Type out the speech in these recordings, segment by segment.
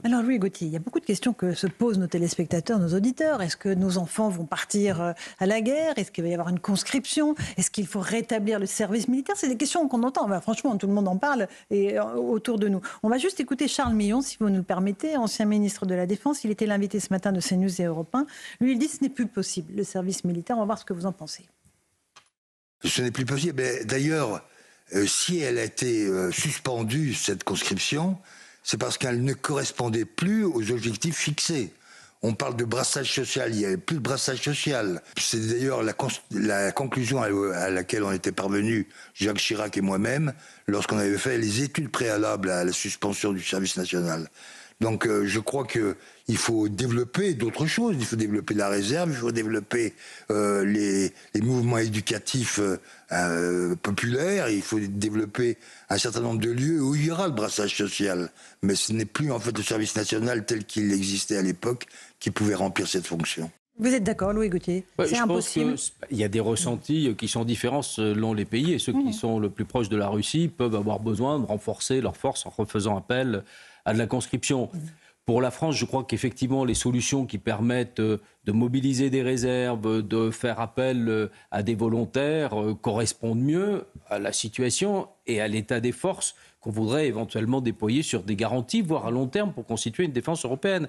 Alors Louis Gauthier, il y a beaucoup de questions que se posent nos téléspectateurs, nos auditeurs. Est-ce que nos enfants vont partir à la guerre? Est-ce qu'il va y avoir une conscription? Est-ce qu'il faut rétablir le service militaire? C'est des questions qu'on entend. Enfin, franchement, tout le monde en parle autour de nous. On va juste écouter Charles Millon, si vous nous le permettez, ancien ministre de la Défense. Il était l'invité ce matin de CNews et Europe 1. Lui, il dit que ce n'est plus possible, le service militaire. On va voir ce que vous en pensez. Ce n'est plus possible. D'ailleurs, si elle a été suspendue, cette conscription, c'est parce qu'elle ne correspondait plus aux objectifs fixés. On parle de brassage social, il n'y avait plus de brassage social. C'est d'ailleurs la conclusion à laquelle on était parvenu, Jacques Chirac et moi-même, lorsqu'on avait fait les études préalables à la suspension du service national. Donc je crois qu'il faut développer d'autres choses. Il faut développer la réserve, il faut développer les mouvements éducatifs populaires, il faut développer un certain nombre de lieux où il y aura le brassage social. Mais ce n'est plus en fait le service national tel qu'il existait à l'époque qui pouvait remplir cette fonction. Vous êtes d'accord, Louis Gauthier? C'est impossible. Je pense qu'il y a des ressentis qui sont différents selon les pays, et ceux qui sont le plus proches de la Russie peuvent avoir besoin de renforcer leurs forces en refaisant appel à de la conscription. Pour la France, je crois qu'effectivement, les solutions qui permettent de mobiliser des réserves, de faire appel à des volontaires correspondent mieux à la situation et à l'état des forces qu'on voudrait éventuellement déployer sur des garanties, voire à long terme, pour constituer une défense européenne.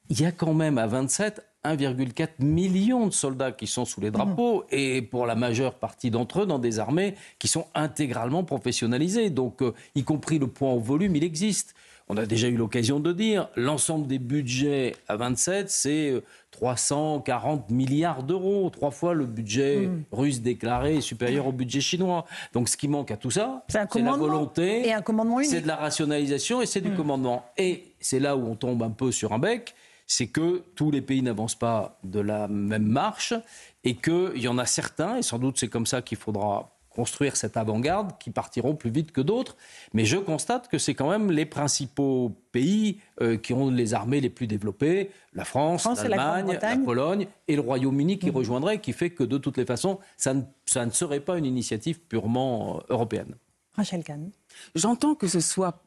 Il y a quand même à 27 1,4 million de soldats qui sont sous les drapeaux et pour la majeure partie d'entre eux dans des armées qui sont intégralement professionnalisées. Donc, y compris le poids en volume, il existe. On a déjà eu l'occasion de dire, l'ensemble des budgets à 27, c'est 340 milliards d'euros, 3 fois le budget russe déclaré est supérieur au budget chinois. Donc ce qui manque à tout ça, c'est la volonté, et un commandement unique. C'est de la rationalisation et c'est du commandement. Et c'est là où on tombe un peu sur un bec, c'est que tous les pays n'avancent pas de la même marche et qu'il y en a certains, et sans doute c'est comme ça qu'il faudra construire cette avant-garde, qui partiront plus vite que d'autres. Mais je constate que c'est quand même les principaux pays qui ont les armées les plus développées, la France l'Allemagne, la Pologne et le Royaume-Uni qui rejoindrait, qui fait que de toutes les façons, ça ne serait pas une initiative purement européenne. Rachel Kahn. J'entends que ce soit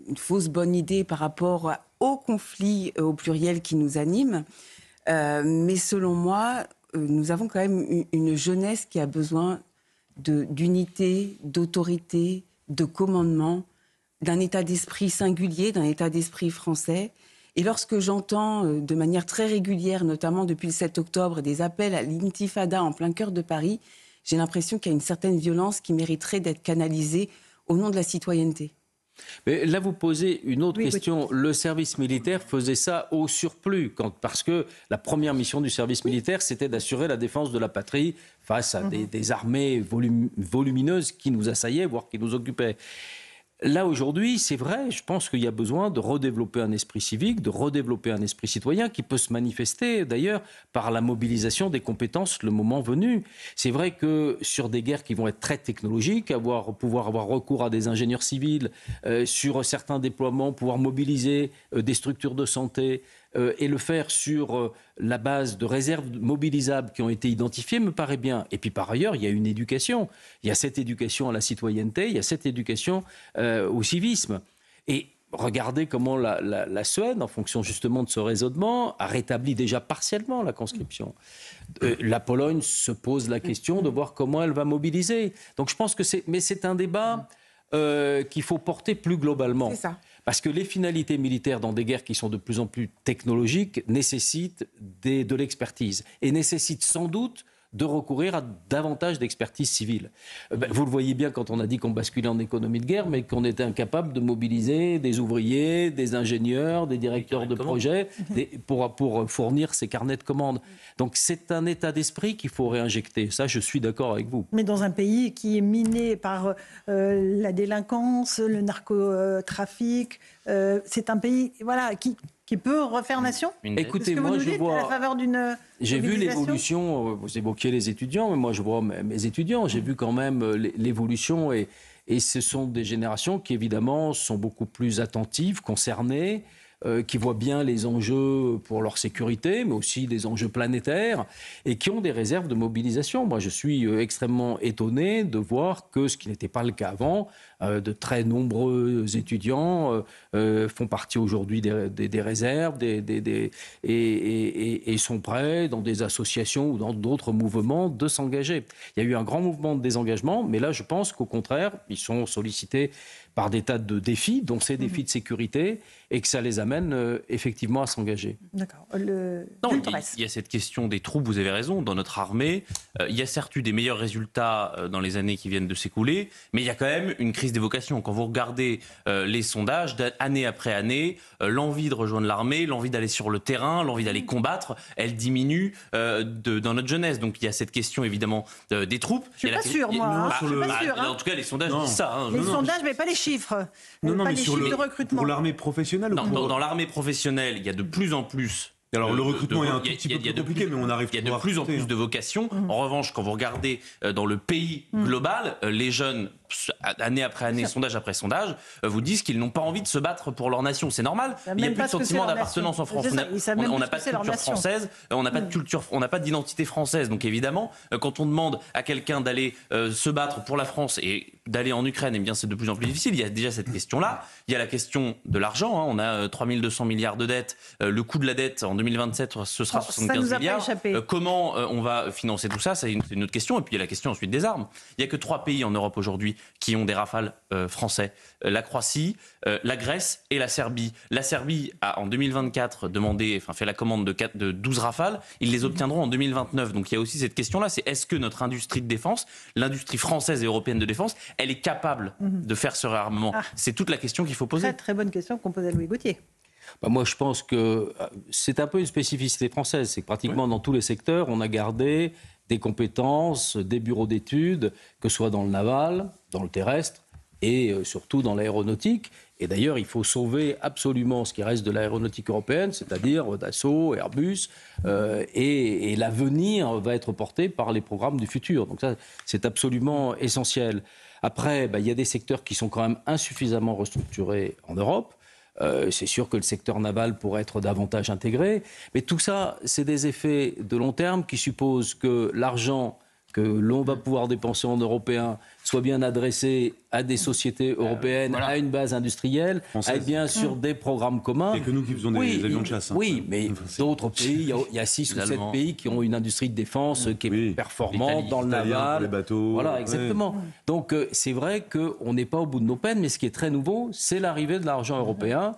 une fausse bonne idée par rapport au conflit au pluriel qui nous anime, mais selon moi, nous avons quand même une jeunesse qui a besoin d'unité, d'autorité, de commandement, d'un état d'esprit singulier, d'un état d'esprit français. Et lorsque j'entends de manière très régulière, notamment depuis le 7 octobre, des appels à l'intifada en plein cœur de Paris, j'ai l'impression qu'il y a une certaine violence qui mériterait d'être canalisée au nom de la citoyenneté. Mais là, vous posez une autre question. Le service militaire faisait ça au surplus, parce que la première mission du service militaire, c'était d'assurer la défense de la patrie face à des armées volumineuses qui nous assaillaient, voire qui nous occupaient. Là, aujourd'hui, c'est vrai, je pense qu'il y a besoin de redévelopper un esprit civique, de redévelopper un esprit citoyen qui peut se manifester, d'ailleurs, par la mobilisation des compétences le moment venu. C'est vrai que sur des guerres qui vont être très technologiques, pouvoir avoir recours à des ingénieurs civils, sur certains déploiements, pouvoir mobiliser des structures de santé, et le faire sur la base de réserves mobilisables qui ont été identifiées me paraît bien. Et puis par ailleurs, il y a une éducation. Il y a cette éducation à la citoyenneté, il y a cette éducation au civisme. Et regardez comment la Suède, en fonction justement de ce raisonnement, a rétabli déjà partiellement la conscription. La Pologne se pose la question de voir comment elle va mobiliser. Donc je pense que c'est un débat qu'il faut porter plus globalement. C'est ça. Parce que les finalités militaires dans des guerres qui sont de plus en plus technologiques nécessitent de l'expertise et nécessitent sans doute de recourir à davantage d'expertise civile. Vous le voyez bien quand on a dit qu'on basculait en économie de guerre, mais qu'on était incapable de mobiliser des ouvriers, des ingénieurs, des directeurs de projets pour fournir ces carnets de commandes. Donc c'est un état d'esprit qu'il faut réinjecter. Ça, je suis d'accord avec vous. Mais dans un pays qui est miné par la délinquance, le narcotrafic, c'est un pays qui peut refaire nation. Écoutez, moi je vois... à la faveur d'une j'ai vu l'évolution, vous évoquiez les étudiants, mais moi je vois mes étudiants, j'ai vu quand même l'évolution et ce sont des générations qui évidemment sont beaucoup plus attentives, concernées, qui voient bien les enjeux pour leur sécurité, mais aussi des enjeux planétaires, et qui ont des réserves de mobilisation. Moi, je suis extrêmement étonné de voir que, ce qui n'était pas le cas avant, de très nombreux étudiants font partie aujourd'hui des réserves et sont prêts dans des associations ou dans d'autres mouvements de s'engager. Il y a eu un grand mouvement de désengagement, mais là je pense qu'au contraire, ils sont sollicités par des tas de défis, dont ces défis de sécurité, et que ça les amène effectivement à s'engager. D'accord. Non, il y a cette question des troupes, vous avez raison, dans notre armée. Il y a certes eu des meilleurs résultats dans les années qui viennent de s'écouler, mais il y a quand même une crise des vocations. Quand vous regardez les sondages, année après année, l'envie de rejoindre l'armée, l'envie d'aller sur le terrain, l'envie d'aller combattre, elle diminue dans notre jeunesse. Donc il y a cette question évidemment des troupes. Je suis pas sûre, moi. Je suis pas sûre. En tout cas, les sondages disent ça. Les sondages, mais pas les chiffres. Non, pas mais les chiffres de recrutement. pour l'armée professionnelle. Dans l'armée professionnelle, il y a de plus en plus. Alors le recrutement est un tout petit peu plus compliqué, mais on arrive. Il y a de plus en plus de vocations. En revanche, quand vous regardez dans le pays global, les jeunes, année après année, sondage après sondage, vous disent qu'ils n'ont pas envie de se battre pour leur nation. C'est normal. Il n'y a plus de sentiment d'appartenance en France. On n'a pas de culture française, on n'a pas de culture, on n'a pas d'identité française. Donc évidemment, quand on demande à quelqu'un d'aller se battre pour la France et d'aller en Ukraine, eh bien c'est de plus en plus difficile. Il y a déjà cette question-là. Il y a la question de l'argent. On a 3 200 milliards de dettes. Le coût de la dette en 2027, ce sera 75 milliards. Comment on va financer tout ça? C'est une autre question. Et puis il y a la question ensuite des armes. Il n'y a que 3 pays en Europe aujourd'hui qui ont des Rafales français. La Croatie, la Grèce et la Serbie. La Serbie a en 2024 fait la commande de 12 Rafales. Ils les obtiendront en 2029. Donc il y a aussi cette question-là. C'est est-ce que notre industrie de défense, l'industrie française et européenne de défense, elle est capable de faire ce réarmement? C'est toute la question qu'il faut poser. Très très bonne question qu'on pose à Louis Gauthier. Moi, je pense que c'est un peu une spécificité française. C'est que pratiquement dans tous les secteurs, on a gardé des compétences, des bureaux d'études, que ce soit dans le naval, dans le terrestre et surtout dans l'aéronautique. Et d'ailleurs, il faut sauver absolument ce qui reste de l'aéronautique européenne, c'est-à-dire Dassault, Airbus, et l'avenir va être porté par les programmes du futur. Donc ça, c'est absolument essentiel. Après, il y a des secteurs qui sont quand même insuffisamment restructurés en Europe. C'est sûr que le secteur naval pourrait être davantage intégré. Mais tout ça, c'est des effets de long terme qui supposent que l'argent que l'on va pouvoir dépenser en européen soit bien adressé à des sociétés européennes, à une base industrielle, à bien sûr des programmes communs. Et que nous qui faisons des avions de chasse. Oui, mais d'autres pays, il y a 6 ou 7 pays qui ont une industrie de défense qui est performante dans le naval. Les bateaux. Voilà, exactement. Donc c'est vrai qu'on n'est pas au bout de nos peines, mais ce qui est très nouveau, c'est l'arrivée de l'argent européen,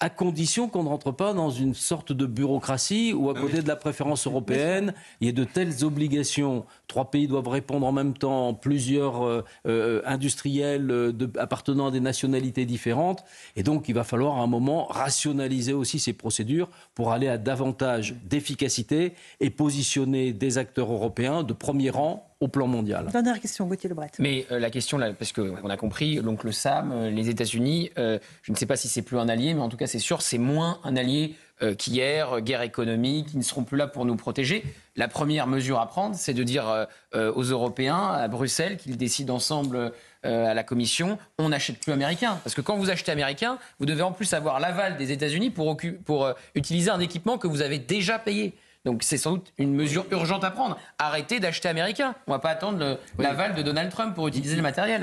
à condition qu'on ne rentre pas dans une sorte de bureaucratie où, à côté de la préférence européenne, il y a de telles obligations. 3 pays doivent répondre en même temps, plusieurs industriels appartenant à des nationalités différentes. Et donc, il va falloir à un moment rationaliser aussi ces procédures pour aller à davantage d'efficacité et positionner des acteurs européens de premier rang au plan mondial. Dernière question, Gauthier Lebret. Mais la question, là, parce qu'on a compris, donc le SAM, les États-Unis, je ne sais pas si c'est plus un allié, mais en tout cas c'est sûr, c'est moins un allié qu'hier, guerre économique, ils ne seront plus là pour nous protéger. La première mesure à prendre, c'est de dire aux Européens, à Bruxelles, qu'ils décident ensemble à la Commission, on n'achète plus américain. Parce que quand vous achetez américain, vous devez en plus avoir l'aval des États-Unis pour utiliser un équipement que vous avez déjà payé. Donc c'est sans doute une mesure urgente à prendre. Arrêtez d'acheter américain. On ne va pas attendre l'aval de Donald Trump pour utiliser le matériel.